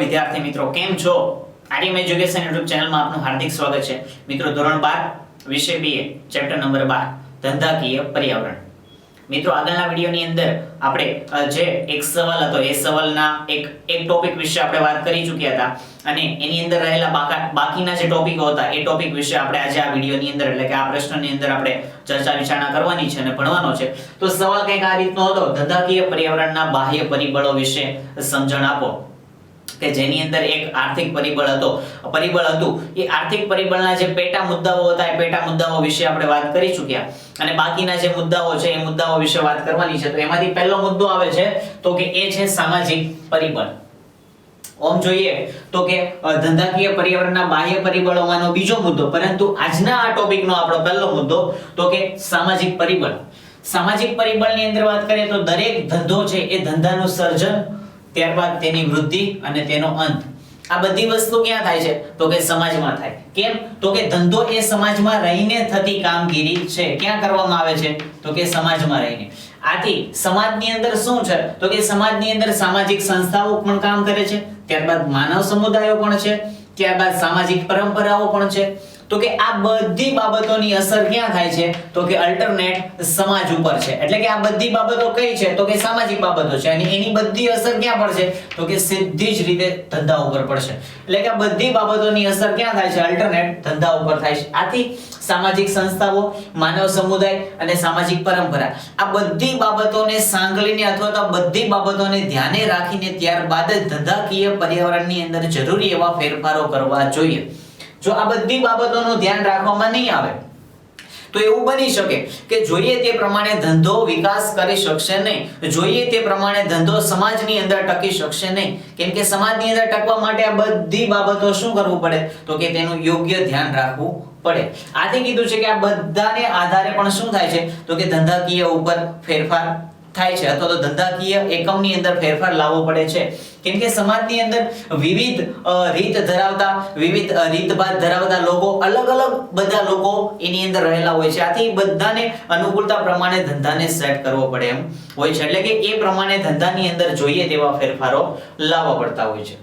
વિદ્યાર્થી મિત્રો કેમ છો? આર્યમ એજ્યુકેશન યુટ્યુબ ચેનલમાં આપનું હાર્દિક સ્વાગત છે. મિત્રો ધોરણ 12 વિષય BA ચેપ્ટર નંબર 12 ધંધાકીય પર્યાવરણ. મિત્રો આગળના વિડિયોની અંદર આપણે જે એક સવાલ હતો એ સવાલના એક ટોપિક વિશે આપણે વાત કરી ચૂક્યા હતા અને એની અંદર રહેલા બાકીના જે ટોપિકો હતા એ ટોપિક વિશે આપણે આજે આ વિડિયોની અંદર એટલે કે આ પ્રશ્નની અંદર આપણે ચર્ચા વિચારણા કરવાની છે અને ભણવાનો છે. તો સવાલ કંઈક આ રીતનો હતો, ધંધાકીય પર્યાવરણના બાહ્ય પરિબળો વિશે સમજણ આપો. કે જેની અંદર એક આર્થિક પરિબળ હતું એ આર્થિક પરિબળના જે પેટા મુદ્દાઓ હતા એ પેટા મુદ્દાઓ વિશે આપણે વાત કરી ચૂક્યા અને બાકીના જે મુદ્દાઓ છે એ મુદ્દાઓ વિશે વાત કરવાની છે. તો એમાંથી પહેલો મુદ્દો આવે છે તો કે એ છે સામાજિક પરિબળ. ઓમ જોઈએ તો કે ધંધાકીય પર્યાવરણના બાહ્ય પરિબળોમાંનો બીજો મુદ્દો, પરંતુ આજના આ ટોપિકનો આપણો પહેલો મુદ્દો તો કે સામાજિક પરિબળ. સામાજિક પરિબળની અંદર વાત કરીએ તો દરેક ધંધો છે એ ધંધાનું સર્જન, ત્યારબાદ તેની વૃદ્ધિ અને તેનો અંત, આ બધી વસ્તુ ક્યાં થાય છે તો કે સમાજમાં થાય. કેમ તો કે ધંધો એ સમાજમાં રહીને થતી કામગીરી છે. ક્યાં કરવામાં આવે છે તો કે સમાજમાં રહીને. આથી સમાજની અંદર શું છે તો કે સમાજની અંદર સામાજિક સંસ્થાઓ પણ કામ કરે છે, ત્યારબાદ માનવ સમુદાયો પણ છે, ત્યારબાદ સામાજિક પરંપરાઓ પણ છે. તો કે આ બધી બાબતોની અસર ક્યાં થાય છે તો કે અલ્ટરનેટ સમાજ ઉપર છે. એટલે કે આ બધી બાબતો કઈ છે તો કે સામાજિક બાબતો છે અને એની બધી અસર ક્યાં પડશે તો કે સીધી જ રીતે ધંધા ઉપર પડશે. એટલે કે આ બધી બાબતોની અસર ક્યાં થાય છે? અલ્ટરનેટ ધંધા ઉપર થાય છે. આથી સામાજિક સંસ્થાઓ, માનવ સમુદાય અને સામાજિક પરંપરા, આ બધી બાબતોને સાંકળીને અથવા તો બધી બાબતોને ધ્યાને રાખીને ત્યારબાદ જ ધંધાકીય પર્યાવરણની અંદર જરૂરી એવા ફેરફારો કરવા જોઈએ. જો આ બધી બાબતોનું ધ્યાન રાખવામાં નહીં આવે તો એવું બની શકે કે જોઈએ તે પ્રમાણે ધંધો વિકાસ કરી શકશે નહીં, જોઈએ તે પ્રમાણે ધંધો સમાજની અંદર ટકી શકશે નહીં. કેમ કે સમાજની અંદર ટકવા માટે આ બધી બાબતો શું કરવું પડે તો કે તેનું યોગ્ય ધ્યાન રાખવું પડે. આથી કીધું છે કે આ બધાને આધારે પણ શું થાય છે તો કે ધંધાકીય ઉપર ફેરફાર થાય છે અથવા તો ધંધાકીય એકમની અંદર ફેરફાર લાવવો પડે છે. કેમ કે સમાજની અંદર વિવિધ રીત ધરાવતા, વિવિધ રીતભાત ધરાવતા લોકો, અલગ અલગ બધા લોકો એની અંદર રહેલા હોય છે. આથી બધાને અનુકૂળતા પ્રમાણે ધંધાને સેટ કરવો પડે એમ હોય છે. એટલે કે એ પ્રમાણે ધંધાની અંદર જોઈએ તેવા ફેરફારો લાવવા પડતા હોય છે.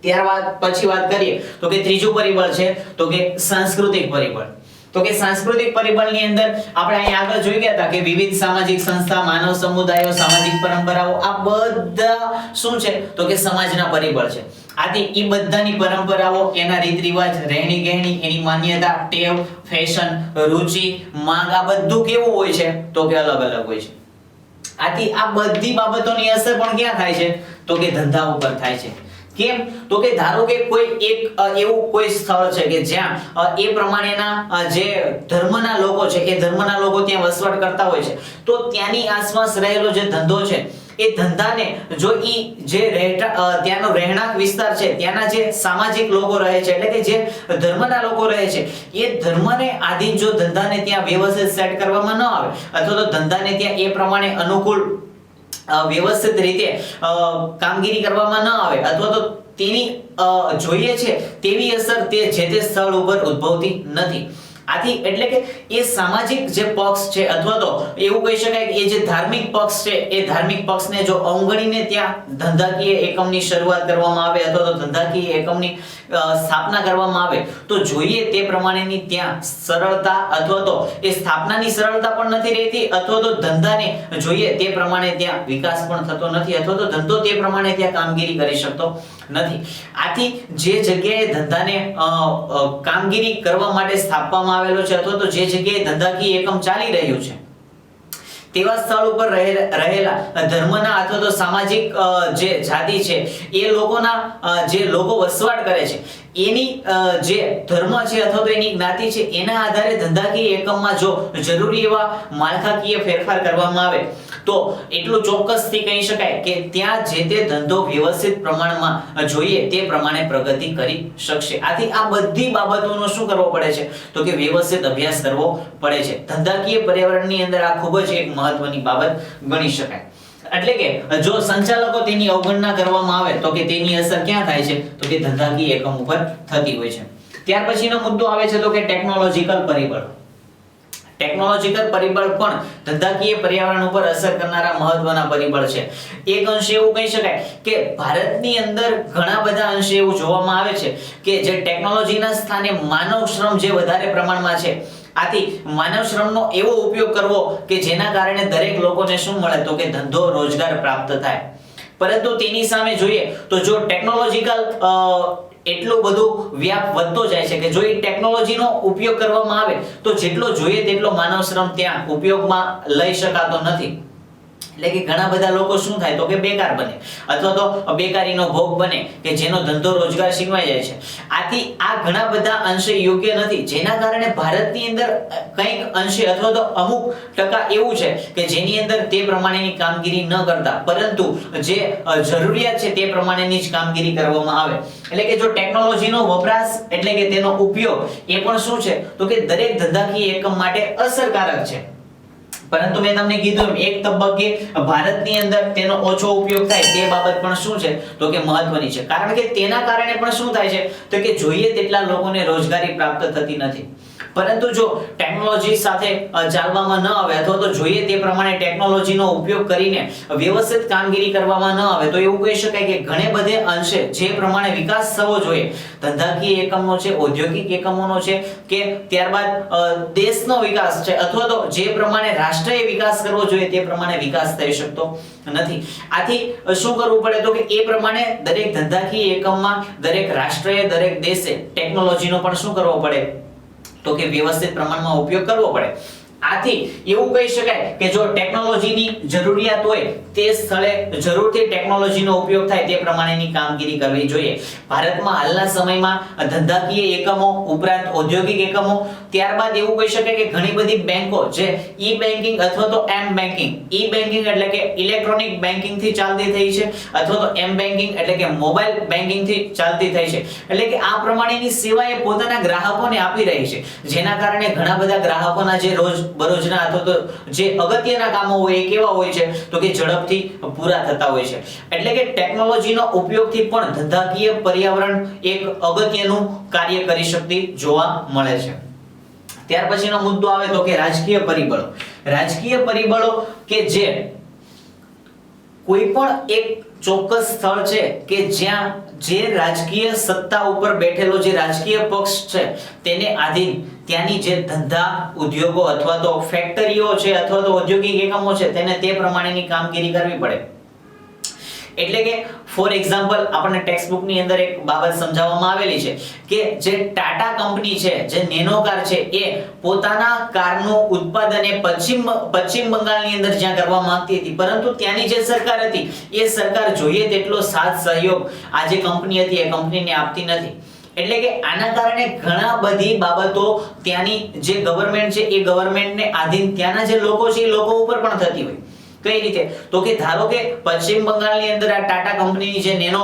ત્યારબાદ પછી વાત કરીએ તો કે ત્રીજું પરિબળ છે તો કે સાંસ્કૃતિક પરિબળ. તો કે સાંસ્કૃતિક પરિબળની અંદર આપણે અહીંયા આગળ જોઈ ગયા હતા કે વિવિધ સામાજિક સંસ્થા, માનવ સમુદાયો, સામાજિક પરંપરાઓ, આ બધા શું છે તો કે સમાજના પરિબળ છે. આથી એ બધાની પરંપરાઓ, એના રીત રિવાજ, રહેણી ગહેણી, એની માન્યતા, ટેવ, ફેશન, રુચિ, માંગ, આ બધું કેવું હોય છે તો કે અલગ અલગ હોય છે. આથી આ બધી બાબતોની અસર પણ ક્યાં થાય છે તો કે ધંધા ઉપર થાય છે. કેમ તો કે ધારો કે કોઈ એક એવું કોઈ સ્થળ છે કે જ્યાં એ પ્રમાણેના જે ધર્મના લોકો છે એ ધર્મના લોકો ત્યાં વસવાટ કરતા હોય છે, તો ત્યાંની આસપાસ રહેલો જે ધંધો છે એ ધંધાને જો ઈ જે ત્યાંનો રહેણાંક વિસ્તાર છે, ત્યાંના જે સામાજિક લોકો રહે છે એટલે કે જે ધર્મના લોકો રહે છે, એ ધર્મને આધીન જો ધંધાને ત્યાં વ્યવસ્થિત સેટ કરવામાં ન આવે અથવા તો ધંધાને ત્યાં એ પ્રમાણે અનુકૂળ વ્યવસ્થિત રીતે કામગીરી કરવામાં ન આવે અથવા તો તેની જોઈએ છે તેવી અસર તે જે તે સ્થળ ઉપર ઉદ્ભવતી નથી. આથી એટલે કે એ સામાજિક જે પક્ષ છે અથવા તો એવું કહી શકાય કે એ જે ધાર્મિક પક્ષ છે એ ધાર્મિક પક્ષને જો અવગણીને ત્યાં ધંધાકીય એકમની શરૂઆત કરવામાં આવે અથવા તો ધંધાકીય એકમની સ્થાપના કરવામાં આવે તો જોઈએ તે પ્રમાણેની ત્યાં સરળતા અથવા તો એ સ્થાપનાની સરળતા પણ નથી રહેતી અથવા તો ધંધાને જોઈએ તે પ્રમાણે ત્યાં વિકાસ પણ થતો નથી અથવા તો ધંધો તે પ્રમાણે ત્યાં કામગીરી કરી શકતો નથી. આથી જે જગ્યાએ ધંધાને કામગીરી કરવા માટે સ્થાપવામાં આવેલો છે અથવા તો જે જગ્યાએ ધંધાકીય એકમ ચાલી રહ્યું છે તેવા સ્થળ ઉપર રહેલા ધર્મના અથવા તો સામાજિક જે જાતિ છે એ લોકોના જે લોકો વસવાટ કરે છે એની જે ધર્મ છે અથવા તો એની જ્ઞાતિ છે એના આધારે ધંધાકીય એકમમાં જો જરૂરી એવા માળખાકીય ફેરફાર કરવામાં આવે તો એટલું ચોક્કસથી કહી શકાય કે ત્યાં જે તે ધંધો વ્યવસ્થિત પ્રમાણમાં જોઈએ તે પ્રમાણે પ્રગતિ કરી શકશે. આથી આ બધી બાબતોનો શું કરવો પડે છે તો કે વ્યવસ્થિત અભ્યાસ કરવો પડે છે. ધંધાકીય પર્યાવરણની અંદર આ ખૂબ જ એક મહત્વની બાબત ગણી શકાય. એટલે કે જો સંચાલકો તેની અવગણના કરવામાં આવે તો કે તેની અસર ક્યાં થાય છે તો કે ધંધાકીય એકમ ઉપર થતી હોય છે. ત્યાર પછીનો મુદ્દો આવે છે તો કે ટેકનોલોજીકલ પરિબળ. ટેકનોલોજીકલ પરિબળ પણ ધંધાકીય પર્યાવરણ ઉપર અસર કરનારા મહત્વના પરિબળ છે. એક અંશે એવું કહી શકાય કે ભારતની અંદર ઘણા બધા અંશે એવું જોવામાં આવે છે કે જે ટેકનોલોજીના સ્થાને માનવ શ્રમ જે વધારે પ્રમાણમાં છે, આથી માનવ શ્રમનો એવો ઉપયોગ કરવો કે જેના કારણે દરેક લોકોને શું મળે તો કે ધંધો રોજગાર પ્રાપ્ત થાય. પરંતુ તેની સામે જોઈએ તો જો ટેકનોલોજીકલ એટલું બધું વ્યાપ વધતો જાય છે કે જો એ ટેકનોલોજીનો ઉપયોગ કરવામાં આવે તો જેટલો જોઈએ તેટલો માનવ શ્રમ ત્યાં ઉપયોગમાં લઈ શકાતો નથી. એટલે કે ઘણા બધા લોકો શું થાય તો કે બેકાર બને અથવા તો બેકારીનો ભોગ બને કે જેનો ધંધો રોજગાર છીનવાઈ જાય છે. આથી આ ઘણા બધા અંશે યોગ્ય નથી, જેના કારણે ભારતની અંદર કંઈક અંશે અથવા તો અમુક ટકા એવું છે કે જેની અંદર તે પ્રમાણેની કામગીરી ન કરતા પરંતુ જે જરૂરિયાત છે તે પ્રમાણેની જ કામગીરી કરવામાં આવે. એટલે કે જો ટેકનોલોજીનો વપરાશ એટલે કે તેનો ઉપયોગ એ પણ શું છે તો કે દરેક ધંધાકીય એકમ માટે અસરકારક છે. પરંતુ મેં તમને કીધું એક તબક્કે ભારતની અંદર તેનો ઓછો ઉપયોગ થાય તે બાબત પણ શું છે તો કે મહત્વની છે. કારણ કે તેના કારણે પણ શું થાય છે તો કે જોઈએ તેટલા લોકોને રોજગારી પ્રાપ્ત થતી નથી. પરંતુ જો ટેકનોલોજી સાથે ચાલવામાં ન આવે અથવા તો જોઈએ તે પ્રમાણે ટેકનોલોજીનો ઉપયોગ કરીને વ્યવસ્થિત કામગીરી કરવામાં ન આવે તો એવું કહી શકાય કે ઘણે બધે અંશે જે પ્રમાણે વિકાસ થવો જોઈએ ધંધાકીય એકમનો છે, ઔદ્યોગિક એકમોનો છે કે ત્યારબાદ દેશનો વિકાસ છે અથવા તો જે પ્રમાણે રાષ્ટ્રએ વિકાસ કરવો જોઈએ તે પ્રમાણે વિકાસ થઈ શકતો નથી. આથી શું કરવું પડે તો કે એ પ્રમાણે દરેક ધંધાકીય એકમમાં દરેક રાષ્ટ્રએ દરેક દેશે ટેકનોલોજીનો પણ શું કરવો પડે તો કે વ્યવસ્થિત પ્રમાણમાં ઉપયોગ કરવો પડે. આથી એવું કહી શકાય કે જો ટેકનોલોજીની જરૂરિયાત હોય તે સ્થળે જરૂરથી ટેકનોલોજીનો ઉપયોગ થાય તે પ્રમાણેની કામગીરી કરવી જોઈએ. ભારતમાં હાલના સમયમાં ધંધાકીય એકમો ઉપરાંત ઔદ્યોગિક એકમો, ત્યારબાદ એવું કહી શકાય કે ઘણી બધી બેંકો જે ઈ બેન્કિંગ અથવા તો એમ બેન્કિંગ, ઈ બેન્કિંગ એટલે કે ઇલેક્ટ્રોનિક બેન્કિંગ થી ચાલતી થઈ છે અથવા તો એમ બેન્કિંગ એટલે કે મોબાઈલ બેન્કિંગ થી ચાલતી થઈ છે. એટલે કે આ પ્રમાણેની સેવા એ પોતાના ગ્રાહકોને આપી રહી છે, જેના કારણે ઘણા બધા ગ્રાહકોના જે રોજ બરોજના અથવા તો જે અગત્યના કામો હોય એ કેવા હોય છે તો કે ઝડપથી પૂરા થતા હોય છે. એટલે કે ટેકનોલોજીનો ઉપયોગથી પણ ધંધાકીય પર્યાવરણ એક અગત્યનું કાર્ય કરી શકતી જોવા મળે છે. ત્યાર પછીનો મુદ્દો આવે તો કે રાજકીય પરિબળો. રાજકીય પરિબળો કે જે કોઈ પણ એક ચોક્કસ સ્થળ છે કે જ્યાં જે રાજકીય સત્તા ઉપર બેઠેલો જે રાજકીય પક્ષ છે તેને આધીન ત્યાંની જે ધંધા ઉદ્યોગો અથવા તો ફેક્ટરીઓ છે અથવા તો ઔદ્યોગિક એકમો છે તેને તે પ્રમાણેની કામગીરી કરવી પડે. એટલે કે ફોર એક્ઝામ્પલ આપણને ટેક્સ્ટ બુક ની અંદર એક બાબત સમજાવવામાં આવેલી છે કે જે ટાટા કંપની છે, જે નેનો કાર છે એ પોતાના કારનું ઉત્પાદન એ પશ્ચિમ બંગાળની અંદર જ્યાં કરવા માંગતી હતી, પરંતુ ત્યાંની જે સરકાર હતી એ સરકાર જોઈએ તેટલો સાથ સહયોગ આ જે કંપની હતી એ કંપનીને આપતી નથી. એટલે કે આના કારણે ઘણા બધી બાબતો ત્યાંની જે ગવર્નમેન્ટ છે એ ગવર્નમેન્ટને આધીન ત્યાંના જે લોકો છે એ લોકો ઉપર પણ થતી હોય. કઈ રીતે તો કે ધારો કે પશ્ચિમ બંગાળની અંદર આ ટાટા કંપનીની જે નેનો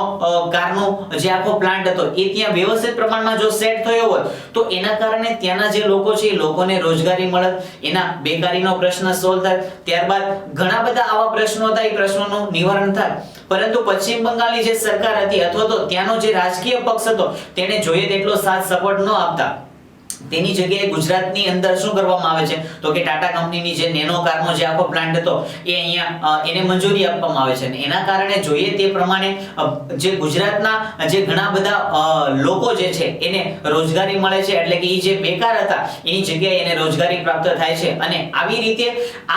કારનો જે આખો પ્લાન્ટ હતો એ ત્યાં વ્યવસ્થિત પ્રમાણમાં જો સેટ થયો હોય તો એના કારણે ત્યાંના જે લોકો છે એ લોકોને રોજગારી મળે, એના બેકારીનો પ્રશ્ન સોલ્વ થાય. ત્યારબાદ ઘણા બધા આવા પ્રશ્નો હતા, એ પ્રશ્નોનું નિવારણ થાય. પરંતુ પશ્ચિમ બંગાળની જે સરકાર હતી અથવા તો ત્યાંનો જે રાજકીય પક્ષ હતો તેને જોઈએ તેટલો સાથ સપોર્ટ ન આપતા તેની જગ્યાએ ગુજરાતની અંદર શું કરવામાં આવે છે તો કે ટાટા કંપનીની જે નેનો કારનો જે આખો પ્લાન્ટ હતો એ અહીંયા એને મંજૂરી આપવામાં આવે છે અને એના કારણે જોઈએ તે પ્રમાણે જે ગુજરાતના જે ઘણા બધા લોકો જે છે એને રોજગારી મળે છે. એટલે કે એ જે બેકાર હતા એની જગ્યાએ એને રોજગારી પ્રાપ્ત થાય છે અને આવી રીતે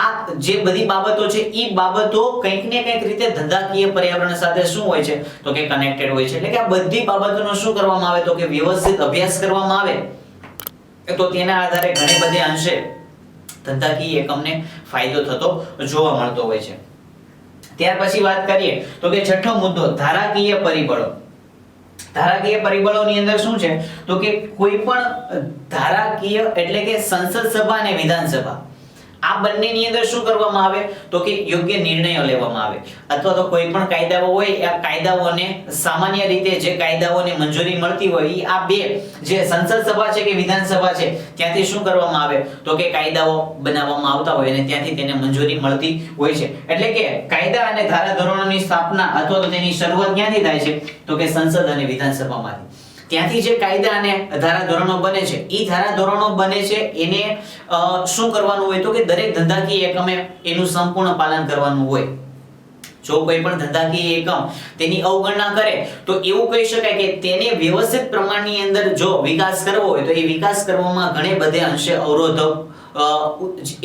આ જે બધી બાબતો છે એ બાબતો કંઈક ને કંઈક રીતે ધંધાકીય પર્યાવરણ સાથે શું હોય છે તો કે કનેક્ટેડ હોય છે. એટલે કે આ બધી બાબતોનો શું કરવામાં આવે તો કે વ્યવસ્થિત અભ્યાસ કરવામાં આવે તો તેના આધારે ઘણી બધી અંશે ધંધાકીય એકમને ફાયદો થતો જોવા મળતો હોય છે. ત્યાર પછી વાત કરીએ તો કે છઠ્ઠો મુદ્દો ધારાકીય પરિબળો. ધારાકીય પરિબળોની અંદર શું છે તો કે કોઈ પણ ધારાકીય એટલે કે સંસદ સભા અને વિધાનસભા આ બંનેની અંદર શું કરવામાં આવે તો કે યોગ્ય નિર્ણયો લેવામાં આવે અથવા તો કોઈ પણ કાયદાઓ હોય આ કાયદાઓને સામાન્ય રીતે જે કાયદાઓને મંજૂરી મળતી હોય એ આ બે જે સંસદ સભા છે કે વિધાનસભા છે ત્યાંથી શું કરવામાં આવે તો કે કાયદાઓ બનાવવામાં આવતા હોય અને ત્યાંથી તેને મંજૂરી મળતી હોય છે. એટલે કે કાયદા અને ધારાધોરણોની સ્થાપના અથવા તો તેની શરૂઆત ક્યાંથી થાય છે તો કે સંસદ અને વિધાનસભામાંથી. ત્યાંથી જે કાયદા અને ધારાધોરણો બને છે એ ધારાધોરણો બને છે એને શું કરવાનું હોય તો કે દરેક ધંધાકીય એકમે એનું સંપૂર્ણ પાલન કરવાનું હોય. જો કોઈ પણ ધંધાકીય એકમ તેની અવગણના કરે તો એવું કહી શકાય કે તેને વ્યવસ્થિત પ્રમાણની અંદર જો વિકાસ કરવો હોય તો એ વિકાસ કરવામાં ઘણે બધે અંશે અવરોધો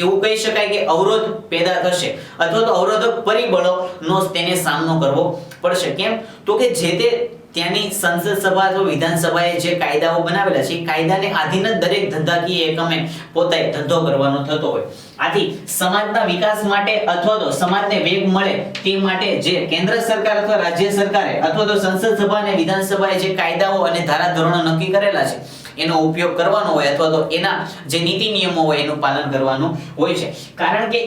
એવું કહી શકાય કે અવરોધ પેદા થશે અથવા તો અવરોધક પરિબળોનો તેને સામનો કરવો પડશે. કેમ તો કે જે તે ત્યાંની સંસદ સભા અથવા વિધાનસભાએ જે કાયદાઓ બનાવેલા છે એ કાયદાને આધીન જ દરેક ધંધાકીય એકમે પોતે ધંધો કરવાનો થતો હોય. આથી સમાજના વિકાસ માટે અથવા તો સમાજને વેગ મળે તે માટે જે કેન્દ્ર સરકાર અથવા રાજ્ય સરકારે અથવા તો સંસદ સભા અને વિધાનસભાએ જે કાયદાઓ અને ધારાધોરણો નક્કી કરેલા છે એનો ઉપયોગ કરવાનો હોય અથવા તો એના જે નીતિ નિયમો હોય એનું પાલન કરવાનું હોય છે. કારણ કે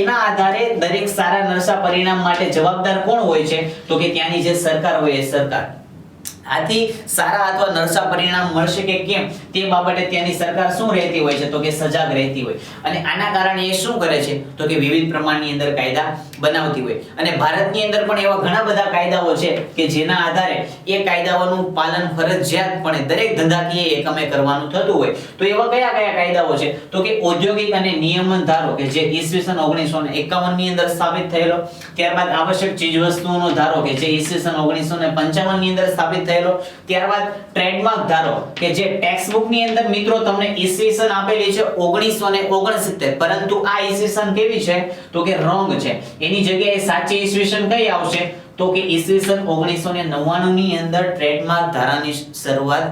એના આધારે દરેક સારા નરસા પરિણામ માટે જવાબદાર કોણ હોય છે તો કે ત્યાંની જે સરકાર હોય એ સરકાર. આથી સારા અથવા નરસા પરિણામ મળશે કે કેમ તે બાબતે ત્યાંની સરકાર શું રહેતી હોય છે તો કે સજાગ રહેતી હોય. અને આના કારણે એ શું કરે છે તો કે વિવિધ પ્રમાણની અંદર કાયદા બનાવતી હોય. અને ભારતની અંદર પણ એવા ઘણા બધા કાયદાઓ છે કે જેના આધારે એ કાયદાઓનું પાલન ફરજિયાતપણે દરેક ધંધાકીય એકમે કરવાનું થતું હોય. તો એવા કયા કયા કાયદાઓ છે તો કે ઔદ્યોગિક અને નિયમન ધારો કે જે ઈસવીસન 1951 ની અંદર સ્થાપિત થયેલો. ત્યારબાદ આવશ્યક ચીજવસ્તુઓનો ધારો કે જે ઈસવીસન 1955 ની અંદર સ્થાપિત થયેલો. ત્યારબાદ ટ્રેડમાર્ક ધારો કે જે ટેક્સ્ટ બુક ની અંદર મિત્રો તમને ઈસવીસન આપેલી છે 1969 પરંતુ આ ઈસવીસન કેવી છે તો કે રોંગ છે. એની જગ્યાએ સાચી ઈસવીસન કઈ આવશે તો કે ઈસવીસન 1999 ની અંદર ટ્રેડમાર્ક ધારાની શરૂઆત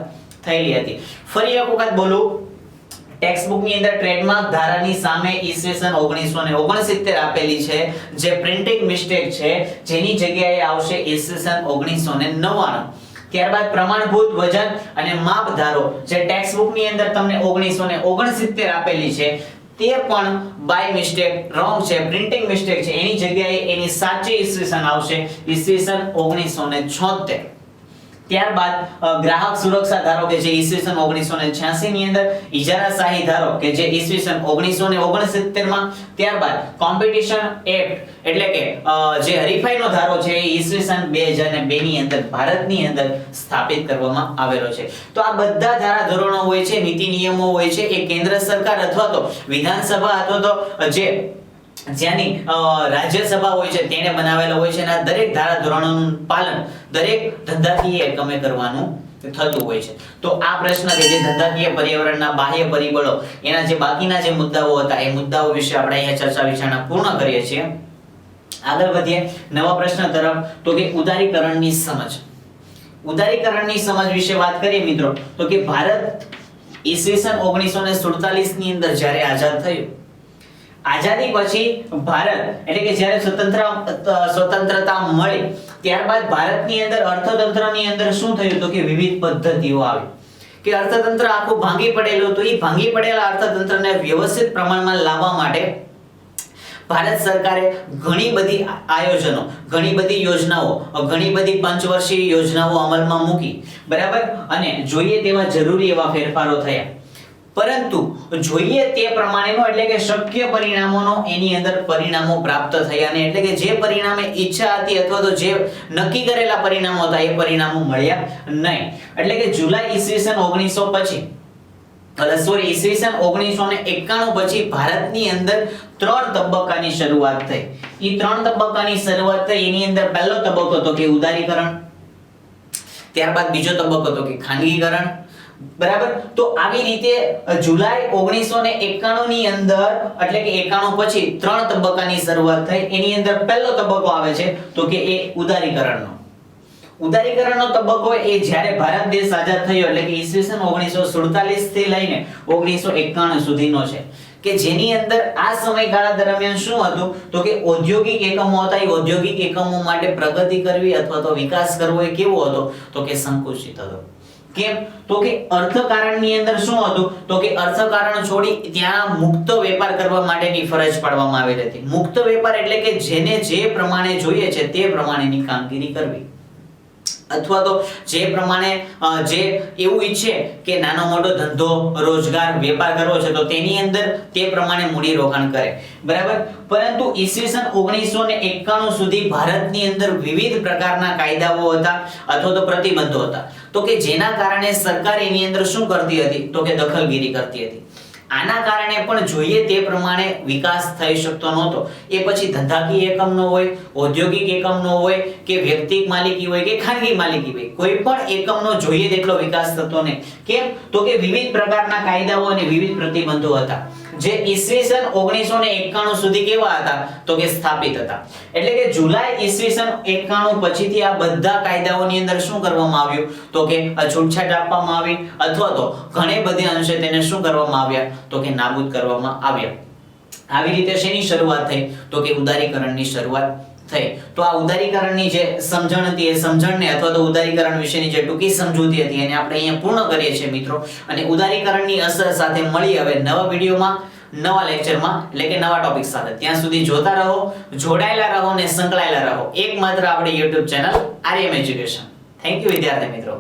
થયેલી હતી. ફરી એક વખત બોલું, ટેક્સ્ટ બુક ની અંદર ટ્રેડમાર્ક ધારાની સામે ઈસવીસન 1969 આપેલી છે જે પ્રિન્ટિંગ મિસ્ટેક છે જેની જગ્યાએ આવશે ઈસવીસન 1999. ત્યારબાદ પ્રમાણભૂત વજન અને માપ ધારો જે ટેક્સ્ટ બુક ની અંદર તમને 1969 આપેલી છે તે પણ બાય મિસ્ટેક રોંગ છે, પ્રિન્ટિંગ મિસ્ટેક છે. એની જગ્યાએ એની સાચી ઈસવીસન આવશે ઈસવીસન 1976. ત્યારબાદ ગ્રાહક સુરક્ષા ધારો કે જે ઈસવીસન 1986 ની અંદર, ઇજારાશાહી ધારો કે જે ઈસવીસન 1969 માં, ત્યારબાદ કોમ્પિટિશન એક્ટ એટલે કે જે હરીફાઈનો ધારો છે એ ઈસવીસન 2002 ની અંદર ભારતની અંદર સ્થાપિત કરવામાં આવેલો છે. તો આ બધા ધારાધોરણો હોય છે, નીતિ નિયમો હોય છે એ કેન્દ્ર સરકાર અથવા તો વિધાનસભા અથવા તો જે જ્યાંની રાજ્યસભા હોય છે તેને બનાવેલા હોય છે અને આ દરેક ધારાધોરણોનું પાલન દરેક ધંધાકીય એકમે કરવાનું થતું હોય છે. તો આ પ્રશ્ન કે જે ધંધાકીય પર્યાવરણના બાહ્ય પરિબળો એના જે બાકીના જે મુદ્દાઓ હતા એ મુદ્દાઓ વિશે આપણે અહીંયા ચર્ચા વિચારણા પૂર્ણ કરીએ છીએ. આગળ વધીએ નવા પ્રશ્ન તરફ. તો કે ઉદારીકરણની સમજ. ઉદારીકરણની સમજ વિશે વાત કરીએ મિત્રો તો કે ભારત ઈસવીસન 1947 ની અંદર જ્યારે આઝાદ થયું, આઝાદી પછી ભારત એટલે કે જ્યારે સ્વતંત્રતા મળી ત્યારબાદ ભારતની અંદર અર્થતંત્રની અંદર શું થયું તો કે વિવિધ પદ્ધતિઓ આવી કે અર્થતંત્ર આખું ભાંગી પડેલું હતું. એ ભાંગી પડેલા અર્થતંત્રને વ્યવસ્થિત પ્રમાણમાં લાવવા માટે ભારત સરકારે ઘણી બધી આયોજનો, ઘણી બધી યોજનાઓ, ઘણી બધી પંચવર્ષીય યોજનાઓ અમલમાં મૂકી, બરાબર, અને જોઈએ તેવા જરૂરી એવા ફેરફારો થયા. પરંતુ જોઈએ તે પ્રમાણેનો એટલે કે શક્ય પરિણામોનો એની અંદર પરિણામો પ્રાપ્ત થયા ને એટલે કે જે પરિણામે ઈચ્છા હતી અથવા તો જે નક્કી કરેલા પરિણામો હતા એ પરિણામો મળ્યા નહીં. એટલે કે જુલાઈ ઈસવીસન 1900 પછી ઈસવીસન 1991 પછી ભારતની અંદર 3 તબક્કાની શરૂઆત થઈ. એ 3 તબક્કાની શરૂઆત થઈ એની અંદર પહેલો તબક્કો તો કે ઉદારીકરણ, ત્યારબાદ બીજો તબક્કો તો કે ખાનગીકરણ, બરાબર. તો આવી રીતે જુલાઈ 1991 ની અંદર એટલે કે 91 પછી 3 તબક્કાની શરૂઆત થઈ. એની અંદર પહેલો તબક્કો આવે છે તો કે એ ઉદારીકરણનો. ઉદારીકરણનો તબક્કો એ જ્યારે ભારત દેશ આઝાદ થયો એટલે કે ઈસવીસન 1947 થી લઈને 1991 સુધીનો છે કે જેની અંદર આ સમયગાળા દરમિયાન શું હતું તો કે ઔદ્યોગિક એકમો હતા. એ ઔદ્યોગિક એકમો માટે પ્રગતિ કરવી અથવા તો વિકાસ કરવો એ કેવો હતો તો કે સંકુચિત હતો. કેમ તો કે અર્થકારણની અંદર શું હતું તો કે અર્થકારણ છોડી ત્યાં મુક્ત વેપાર કરવા માટેની ફરજ પાડવામાં આવેલી હતી. મુક્ત વેપાર એટલે કે જેને જે પ્રમાણે જોઈએ છે તે પ્રમાણેની કામગીરી કરવી. અથવા તો જે પ્રમાણે જે એવું ઈચ્છે કે નાનો મોટો ધંધો રોજગાર વેપાર કરવો છે તો તેની અંદર તે પ્રમાણે મૂડી રોકાણ કરે, બરાબર. પરંતુ ઈસવીસન 1991 સુધી ભારતની અંદર વિવિધ પ્રકારના કાયદાઓ હતા અથવા તો પ્રતિબંધો હતા, તો કે જેના કારણે સરકાર એની અંદર શું કરતી હતી તો કે દખલગીરી કરતી હતી. આના કારણે પણ જોઈએ તે પ્રમાણે વિકાસ થઈ શકતો નહોતો. એ પછી ધંધાકીય એકમનો હોય, ઔદ્યોગિક એકમનો હોય કે વ્યક્તિગત માલિકી હોય કે ખાનગી માલિકી હોય, કોઈ પણ એકમનો જોઈએ તેટલો વિકાસ થતો નહીં. કેમ તો કે વિવિધ પ્રકારના કાયદાઓ અને વિવિધ પ્રતિબંધો હતા જે ઈસવીસન 1991 સુધી કેવા હતા તો કે સ્થાપિત હતા. એટલે કે જુલાઈ ઈસવીસન 91 પછીથી આ બધા કાયદાઓની અંદર શું કરવામાં આવ્યું તો કે છૂટછાટ આપવામાં આવી અથવા તો ઘણે બધે અંશે તેને શું કરવામાં આવ્યા તો કે નાબૂદ કરવામાં આવ્યા. આવી રીતે શેની શરૂઆત થઈ તો કે ઉદારીકરણની શરૂઆત થઈ. તો આ ઉદારીકરણની જે સમજણ હતી એ સમજણને અથવા તો ઉદારીકરણ વિશેની જે ટૂંકી સમજૂતી હતી એને આપણે અહીંયા પૂર્ણ કરીએ છીએ મિત્રો. અને ઉદારીકરણની અસર સાથે મળી હવે નવા વિડીયોમાં, નવા લેક્ચરમાં, એટલે કે નવા ટોપિક સાથે. ત્યાં સુધી જોતા રહો, જોડાયેલા રહો અને સંકળાયેલા રહો એકમાત્ર આપણી YouTube channel Aryam education. Thank you વિદ્યાર્થી મિત્રો.